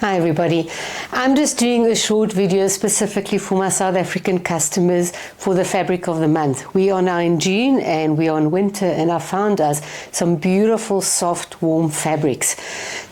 Hi everybody, I'm just doing a short video specifically for my South African customers for the fabric of the month. We are now in June and we are in winter, and I found us some beautiful soft warm fabrics.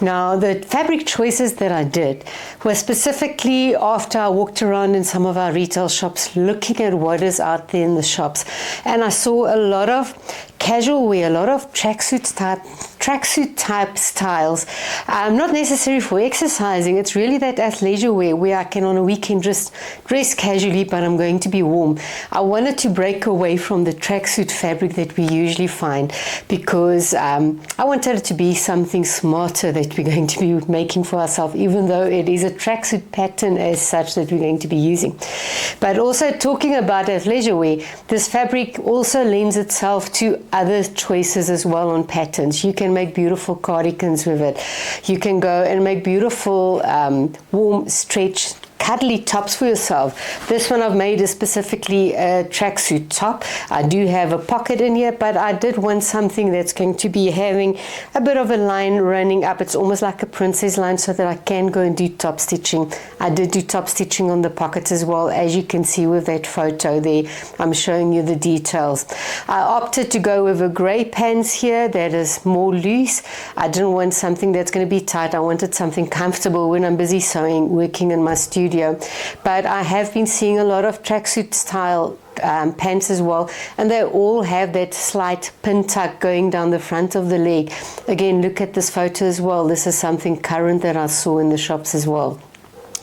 Now the fabric choices that I did were specifically after I walked around in some of our retail shops looking at what is out there in the shops, and I saw a lot of casual wear, a lot of tracksuit type styles, not necessary for exercising. It's really that athleisure wear where I can on a weekend just dress casually, but I'm going to be warm. I wanted to break away from the tracksuit fabric that we usually find because I wanted it to be something smarter that we're going to be making for ourselves, even though it is a tracksuit pattern as such that we're going to be using. But also talking about athleisure wear, this fabric also lends itself to other choices as well on patterns. You can make beautiful cardigans with it. You can go and make beautiful warm stretch cuddly tops for yourself. This one I've made is specifically a tracksuit top. I do have a pocket in here, but I did want something that's going to be having a bit of a line running up. It's almost like a princess line so that I can go and do top stitching. I did do top stitching on the pockets as well, as you can see with that photo there. I'm showing you the details. I opted to go with a grey pants here that is more loose. I didn't want something that's going to be tight. I wanted something comfortable when I'm busy sewing, working in my studio. But I have been seeing a lot of tracksuit style pants as well, and they all have that slight pin tuck going down the front of the leg. Again, look at this photo as well. This is something current that I saw in the shops as well.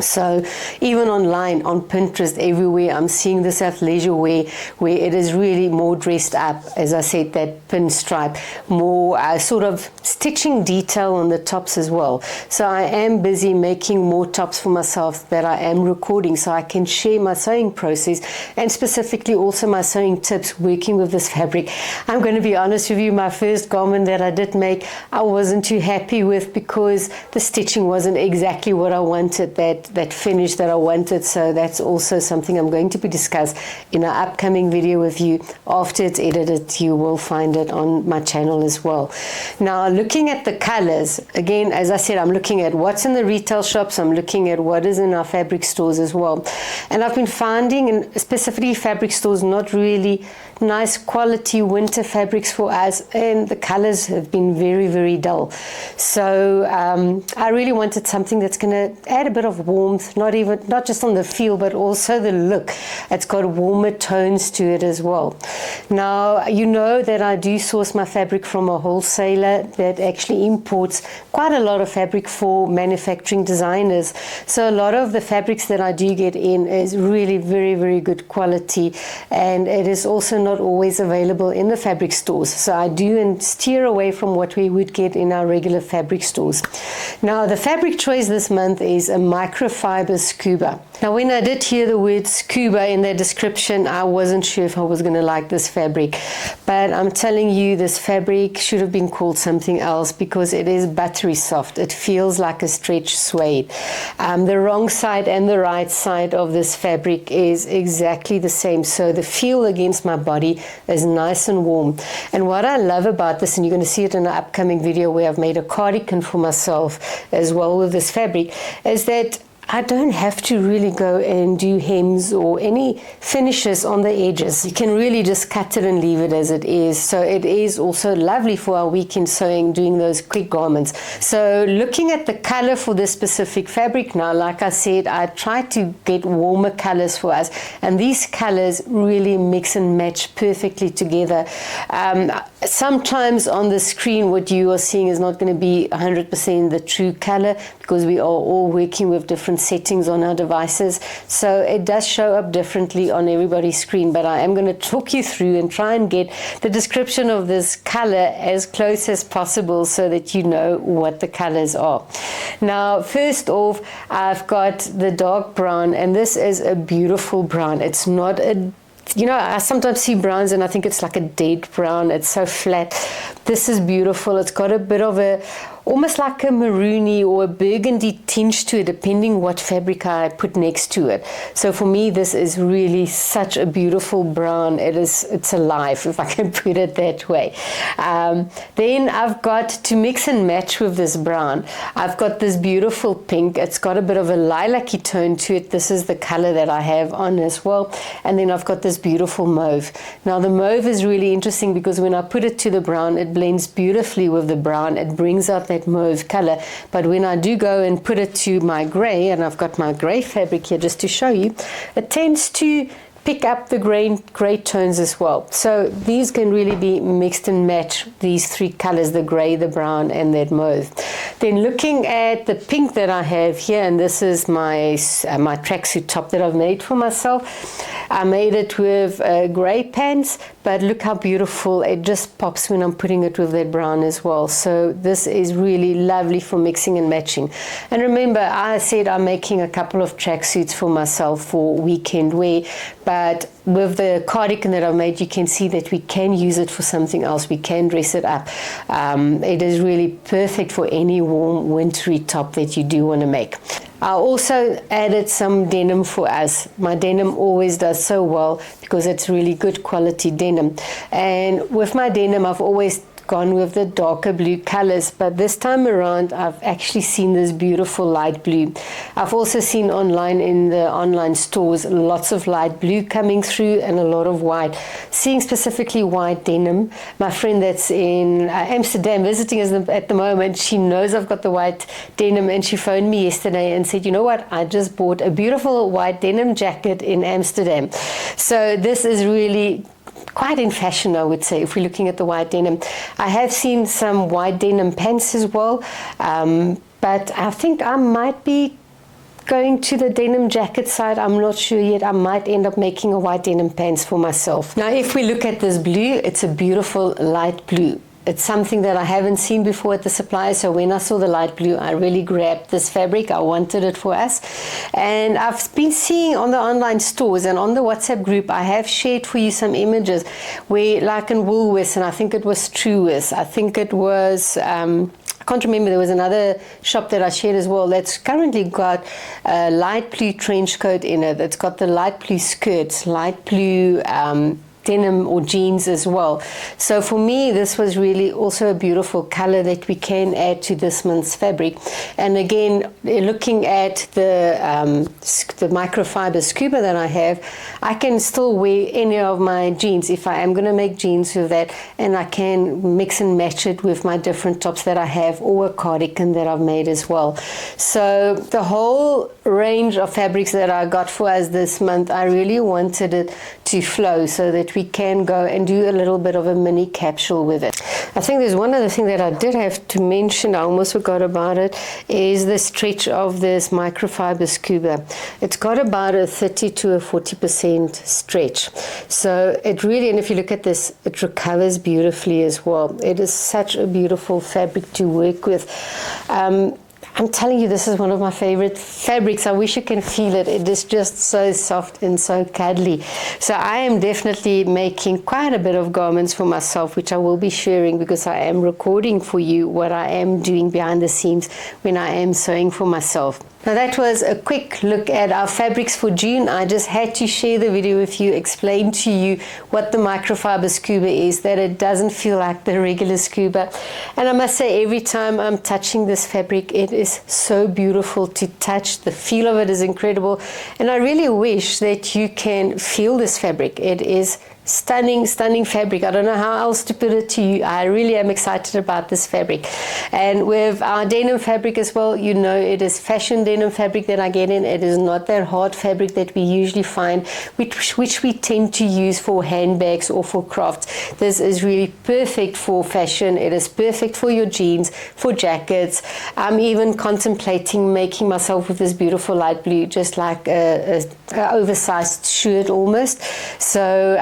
So even online, on Pinterest, everywhere, I'm seeing this athleisure wear where it is really more dressed up. As I said, that pinstripe, more sort of stitching detail on the tops as well. So I am busy making more tops for myself that I am recording so I can share my sewing process and specifically also my sewing tips working with this fabric. I'm going to be honest with you, my first garment that I did make, I wasn't too happy with because the stitching wasn't exactly what I wanted, that finish that I wanted. So that's also something I'm going to be discussed in an upcoming video with you. After it's edited, you will find it on my channel as well. Now, looking at the colors, again, as I said, I'm looking at what's in the retail shops, I'm looking at what is in our fabric stores as well. And I've been finding, in specifically fabric stores, not really nice quality winter fabrics for us, and the colors have been very, very dull. So I really wanted something that's going to add a bit of warmth, not just on the feel, but also the look. It's got warmer tones to it as well. Now, you know that I do source my fabric from a wholesaler that actually imports quite a lot of fabric for manufacturing designers. So a lot of the fabrics that I do get in is really very, very good quality, and it is also not always available in the fabric stores. So I do steer away from what we would get in our regular fabric stores. Now, the fabric choice this month is a Microfiber Scuba. Now, when I did hear the word scuba in the description, I wasn't sure if I was going to like this fabric. But I'm telling you, this fabric should have been called something else because it is buttery soft. It feels like a stretch suede. The wrong side and the right side of this fabric is exactly the same. So the feel against my body is nice and warm. And what I love about this, and you're going to see it in an upcoming video where I've made a cardigan for myself as well with this fabric, is that I don't have to really go and do hems or any finishes on the edges. You can really just cut it and leave it as it is. So it is also lovely for our weekend sewing, doing those quick garments. So looking at the color for this specific fabric now, like I said, I tried to get warmer colors for us, and these colors really mix and match perfectly together. Sometimes on the screen what you are seeing is not going to be 100% the true color because we are all working with different settings on our devices, so it does show up differently on everybody's screen. But I am going to talk you through and try and get the description of this color as close as possible so that you know what the colors are. Now, first off, I've got the dark brown, and this is a beautiful brown. It's not a, you know, I sometimes see browns and I think it's like a dead brown. It's so flat. This is beautiful. It's got a bit of a almost like a maroony or a burgundy tinge to it, depending what fabric I put next to it. So for me, this is really such a beautiful brown. It's alive, if I can put it that way. Then I've got, to mix and match with this brown, I've got this beautiful pink. It's got a bit of a lilac-y tone to it. This is the color that I have on as well. And then I've got this beautiful mauve. Now the mauve is really interesting because when I put it to the brown, it blends beautifully with the brown. It brings out that mauve color. But when I do go and put it to my gray, and I've got my gray fabric here just to show you, it tends to pick up the gray tones as well. So these can really be mixed and matched, these three colors, the gray, the brown, and that mauve. Then looking at the pink that I have here, and this is my my tracksuit top that I've made for myself. I made it with gray pants, but look how beautiful it just pops when I'm putting it with that brown as well. So this is really lovely for mixing and matching. And remember, I said I'm making a couple of tracksuits for myself for weekend wear, but with the cardigan that I've made, you can see that we can use it for something else. We can dress it up. It is really perfect for any warm wintry top that you do want to make. I also added some denim for us. My denim always does so well because it's really good quality denim. And with my denim, I've always gone with the darker blue colors, but this time around I've actually seen this beautiful light blue. I've also seen online in the online stores lots of light blue coming through and a lot of white. Seeing specifically white denim. My friend that's in Amsterdam visiting us at the moment, she knows I've got the white denim, and she phoned me yesterday and said, you know what, I just bought a beautiful white denim jacket in Amsterdam. So this is really quite in fashion, I would say, if we're looking at the white denim. I have seen some white denim pants as well, but I think I might be going to the denim jacket side. I'm not sure yet. I might end up making a white denim pants for myself. Now, if we look at this blue, it's a beautiful light blue. It's something that I haven't seen before at the supplier, so when I saw the light blue, I really grabbed this fabric. I wanted it for us. And I've been seeing on the online stores and on the WhatsApp group, I have shared for you some images where, like in Woolworths, and I think it was Truworths, I think it was, I can't remember, there was another shop that I shared as well that's currently got a light blue trench coat in it. It's got the light blue skirts, light blue denim or jeans as well. So for me, this was really also a beautiful color that we can add to this month's fabric. And again, looking at the Microfiber Scuba that I have, I can still wear any of my jeans if I am going to make jeans with that, and I can mix and match it with my different tops that I have, or a cardigan that I've made as well. So the whole range of fabrics that I got for us this month, I really wanted it to flow so that we can go and do a little bit of a mini capsule with it. I think there's one other thing that I did have to mention, I almost forgot about it, is the stretch of this Microfiber Scuba. It's got about a 30 to a 40% stretch. So it really, and if you look at this, it recovers beautifully as well. It is such a beautiful fabric to work with. I'm telling you, this is one of my favorite fabrics. I wish you can feel it. It is just so soft and so cuddly. So I am definitely making quite a bit of garments for myself, which I will be sharing because I am recording for you what I am doing behind the scenes when I am sewing for myself. Now that was a quick look at our fabrics for June. I just had to share the video with you, explain to you what the Microfiber Scuba is, that it doesn't feel like the regular Scuba. And I must say, every time I'm touching this fabric, it is so beautiful to touch. The feel of it is incredible. And I really wish that you can feel this fabric. It is stunning, stunning fabric. I don't know how else to put it to you. I really am excited about this fabric. And with our denim fabric as well, you know, it is fashion denim fabric that I get in. It is not that hard fabric that we usually find, which we tend to use for handbags or for crafts. This is really perfect for fashion. It is perfect for your jeans, for jackets. I'm even contemplating making myself with this beautiful light blue, just like a oversized shirt almost. So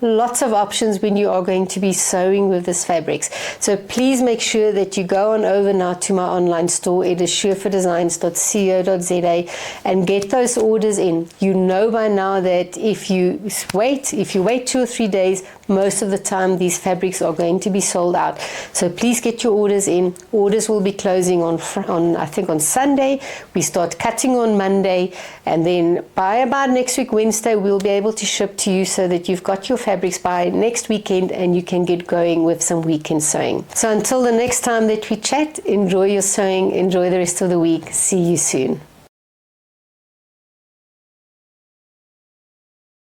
lots of options when you are going to be sewing with this fabrics. So please make sure that you go on over now to my online store. It is surefordesigns.co.za, and get those orders in. You know by now that if you wait 2 or 3 days, most of the time these fabrics are going to be sold out. So please get your orders in. Orders will be closing on I think on Sunday. We start cutting on Monday, and then by about next week Wednesday we'll be able to ship to you so that you've got your fabrics by next weekend and you can get going with some weekend sewing. So until the next time that we chat, enjoy your sewing, enjoy the rest of the week. See you soon.